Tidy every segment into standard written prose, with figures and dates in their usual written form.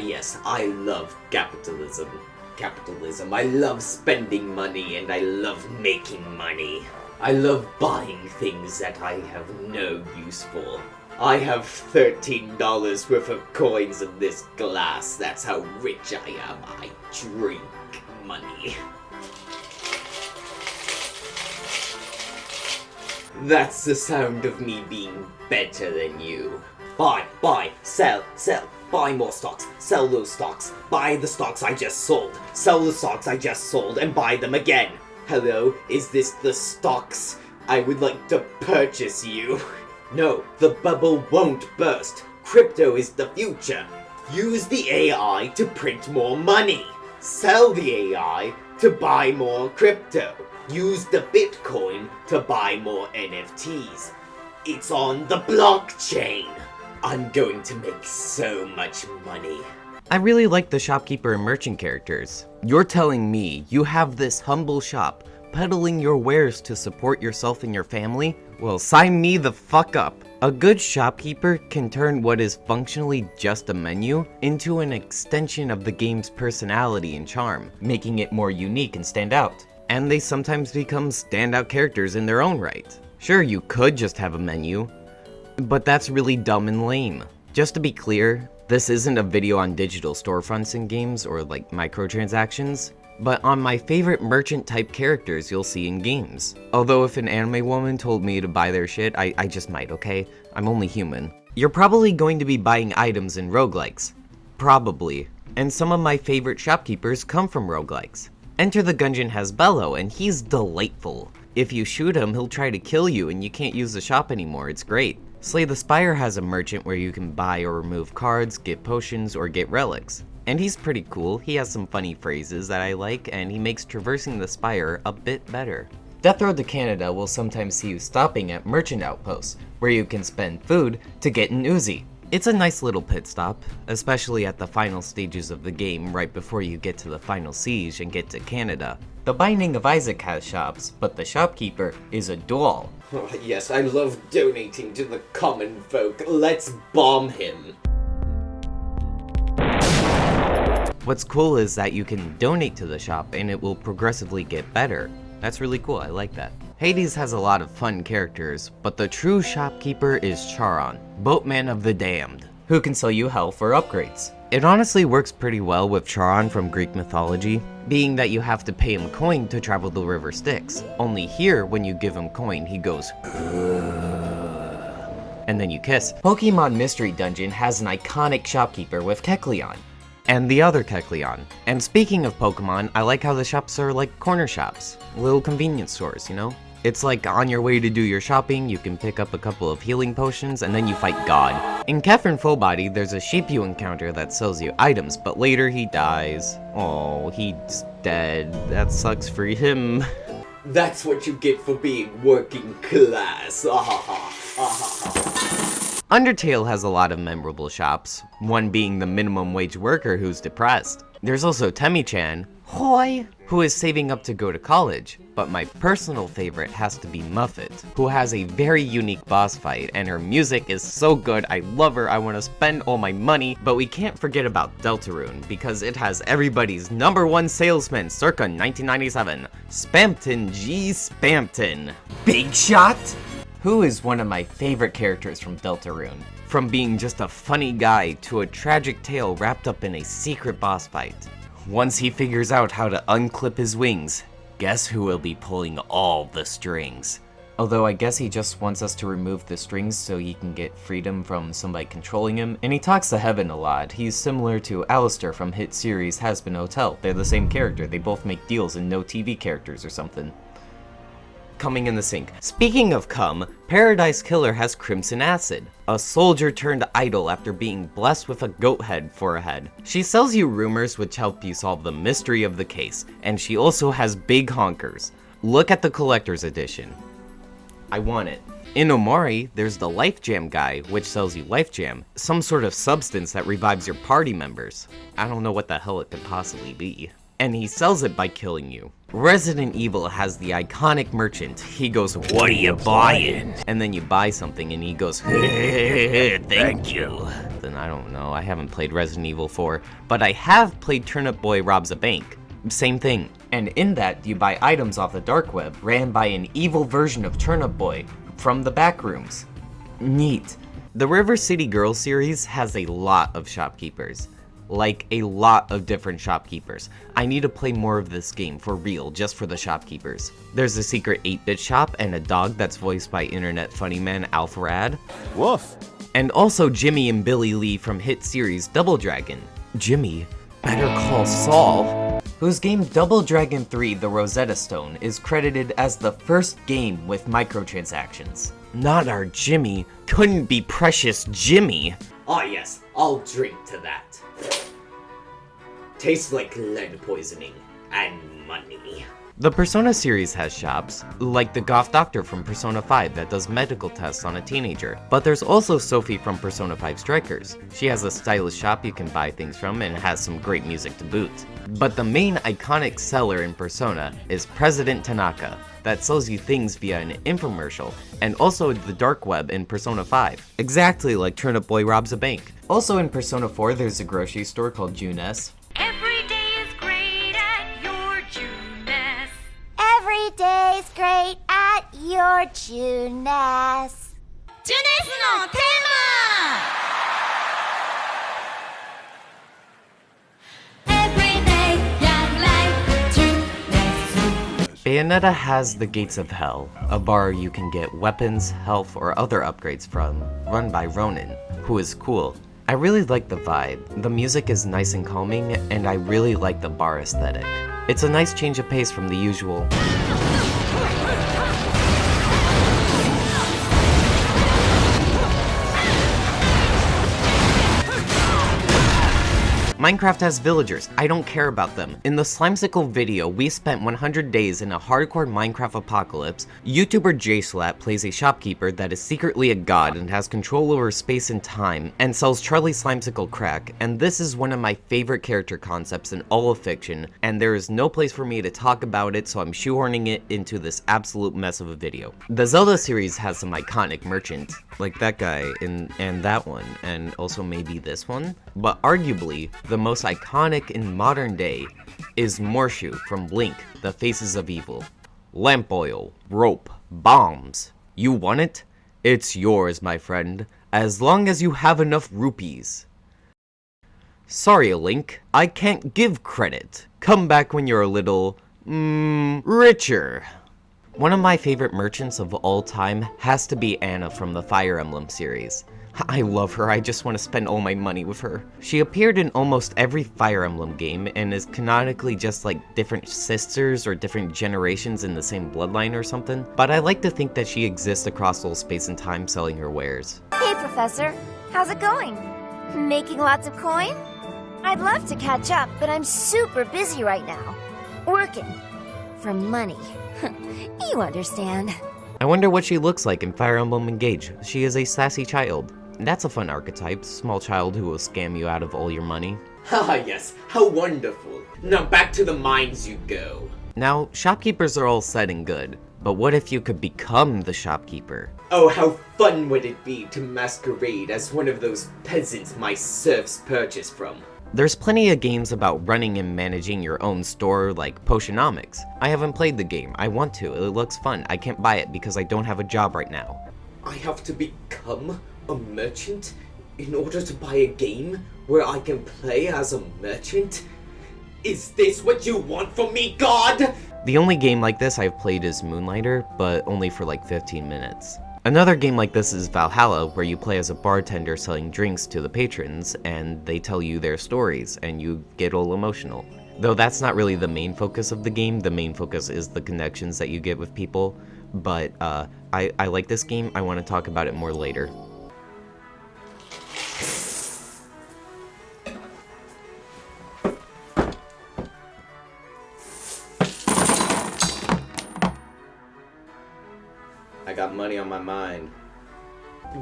Yes, I love capitalism. I love spending money and I love making money. I love buying things that I have no use for. I have $13 worth of coins in this glass. That's how rich I am. I drink money. That's the sound of me being better than you. Buy, sell, buy more stocks, sell those stocks, buy the stocks I just sold, sell the stocks I just sold, and buy them again. Hello, is this the stocks? I would like to purchase you. No, the bubble won't burst. Crypto is the future. Use the AI to print more money. Sell the AI to buy more crypto. Use the Bitcoin to buy more NFTs. It's on the blockchain. I'm going to make so much money. I really like the shopkeeper and merchant characters. You're telling me you have this humble shop, peddling your wares to support yourself and your family? Well, sign me the fuck up. A good shopkeeper can turn what is functionally just a menu into an extension of the game's personality and charm, making it more unique and stand out. And they sometimes become standout characters in their own right. Sure, you could just have a menu, but that's really dumb and lame. Just to be clear, this isn't a video on digital storefronts in games or like microtransactions, but on my favorite merchant type characters you'll see in games. Although if an anime woman told me to buy their shit, I just might, okay? I'm only human. You're probably going to be buying items in roguelikes. Probably. And some of my favorite shopkeepers come from roguelikes. Enter the Gungeon has Bello, and he's delightful. If you shoot him, he'll try to kill you and you can't use the shop anymore, it's great. Slay the Spire has a merchant where you can buy or remove cards, get potions, or get relics. And he's pretty cool, he has some funny phrases that I like, and he makes traversing the Spire a bit better. Death Road to Canada will sometimes see you stopping at merchant outposts, where you can spend food to get an Uzi. It's a nice little pit stop, especially at the final stages of the game right before you get to the final siege and get to Canada. The Binding of Isaac has shops, but the shopkeeper is a doll. Oh, yes, I love donating to the common folk. Let's bomb him. What's cool is that you can donate to the shop and it will progressively get better. That's really cool, I like that. Hades has a lot of fun characters, but the true shopkeeper is Charon, Boatman of the Damned, who can sell you health or upgrades. It honestly works pretty well with Charon from Greek mythology, being that you have to pay him coin to travel the river Styx. Only here, when you give him coin, he goes and then you kiss. Pokemon Mystery Dungeon has an iconic shopkeeper with Kecleon, and the other Kecleon. And speaking of Pokemon, I like how the shops are like corner shops, little convenience stores, you know? It's like on your way to do your shopping, you can pick up a couple of healing potions, and then you fight God. In Kefren Full Body, there's a sheep you encounter that sells you items, but later he dies. Oh, he's dead. That sucks for him. That's what you get for being working class. Undertale has a lot of memorable shops, one being the minimum wage worker who's depressed. There's also Temmie-chan, hoi, who is saving up to go to college, but my personal favorite has to be Muffet, who has a very unique boss fight, and her music is so good, I love her, I want to spend all my money, but we can't forget about Deltarune, because it has everybody's #1 salesman circa 1997, Spamton G. Spamton. Big Shot? Who is one of my favorite characters from Deltarune. From being just a funny guy to a tragic tale wrapped up in a secret boss fight. Once he figures out how to unclip his wings, guess who will be pulling all the strings? Although I guess he just wants us to remove the strings so he can get freedom from somebody controlling him, and he talks to Heaven a lot. He's similar to Alistair from hit series Hazbin Hotel. They're the same character, they both make deals and no TV characters or something. Coming in the sink. Speaking of cum, Paradise Killer has Crimson Acid, a soldier turned idol after being blessed with a goat head for a head. She sells you rumors which help you solve the mystery of the case, and she also has big honkers. Look at the collector's edition. I want it. In Omori, there's the Life Jam guy, which sells you Life Jam, some sort of substance that revives your party members. I don't know what the hell it could possibly be. And he sells it by killing you. Resident Evil has the iconic merchant. He goes, "What are you buying?" And then you buy something and he goes, "Thank you." Then I don't know, I haven't played Resident Evil 4, but I have played Turnip Boy Robs a Bank. Same thing. And in that, you buy items off the dark web, ran by an evil version of Turnip Boy from the back rooms. Neat. The River City Girls series has a lot of shopkeepers. Like, a lot of different shopkeepers. I need to play more of this game, for real, just for the shopkeepers. There's a secret 8-bit shop and a dog that's voiced by internet funny man Alfarad. Woof. And also Jimmy and Billy Lee from hit series Double Dragon. Jimmy, better call Saul. Whose game Double Dragon 3 The Rosetta Stone is credited as the first game with microtransactions. Not our Jimmy. Couldn't be precious Jimmy. Ah yes, I'll drink to that. Tastes like lead poisoning and money. The Persona series has shops, like the Goth Doctor from Persona 5 that does medical tests on a teenager. But there's also Sophie from Persona 5 Strikers. She has a stylish shop you can buy things from and has some great music to boot. But the main iconic seller in Persona is President Tanaka, that sells you things via an infomercial, and also the dark web in Persona 5. Exactly like Turnip Boy Robs a Bank. Also in Persona 4 there's a grocery store called Junes. Every day is great at your Junes. Every day's great at your Junes. Junes no tema! Every day, young life, Junes. Bayonetta has the Gates of Hell, a bar you can get weapons, health, or other upgrades from, run by Ronin, who is cool. I really like the vibe. The music is nice and calming, and I really like the bar aesthetic. It's a nice change of pace from the usual. Minecraft has villagers, I don't care about them. In the Slimesicle video, we spent 100 days in a hardcore Minecraft apocalypse. YouTuber JSlat plays a shopkeeper that is secretly a god and has control over space and time, and sells Charlie Slimesicle crack, and this is one of my favorite character concepts in all of fiction, and there is no place for me to talk about it, so I'm shoehorning it into this absolute mess of a video. The Zelda series has some iconic merchants, like that guy and that one, and also maybe this one, but arguably, the most iconic in modern day is Morshu from Link, The Faces of Evil. Lamp oil, rope, bombs. You want it? It's yours, my friend, as long as you have enough rupees. Sorry, Link, I can't give credit. Come back when you're a little, richer. One of my favorite merchants of all time has to be Anna from the Fire Emblem series. I love her, I just want to spend all my money with her. She appeared in almost every Fire Emblem game and is canonically just like different sisters or different generations in the same bloodline or something, but I like to think that she exists across all space and time selling her wares. Hey, Professor. How's it going? Making lots of coin? I'd love to catch up, but I'm super busy right now. Working. For money. You understand. I wonder what she looks like in Fire Emblem Engage. She is a sassy child. That's a fun archetype, small child who will scam you out of all your money. Ah yes, how wonderful. Now back to the mines you go. Now, shopkeepers are all said and good, but what if you could become the shopkeeper? Oh, how fun would it be to masquerade as one of those peasants my serfs purchased from. There's plenty of games about running and managing your own store, like Potionomics. I haven't played the game, I want to, it looks fun. I can't buy it because I don't have a job right now. I have to become a merchant in order to buy a game where I can play as a merchant? Is this what you want from me, God? The only game like this I've played is Moonlighter, but only for like 15 minutes. Another game like this is Valhalla, where you play as a bartender selling drinks to the patrons, and they tell you their stories, and you get all emotional. Though that's not really the main focus of the game, the main focus is the connections that you get with people, but I like this game, I want to talk about it more later. I got money on my mind.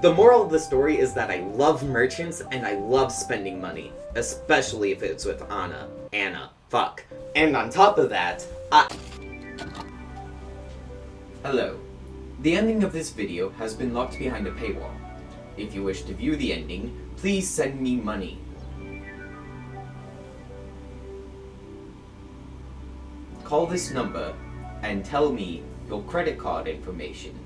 The moral of the story is that I love merchants and I love spending money, especially if it's with Anna. Fuck. And on top of that, Hello. The ending of this video has been locked behind a paywall. If you wish to view the ending, please send me money. Call this number and tell me your credit card information.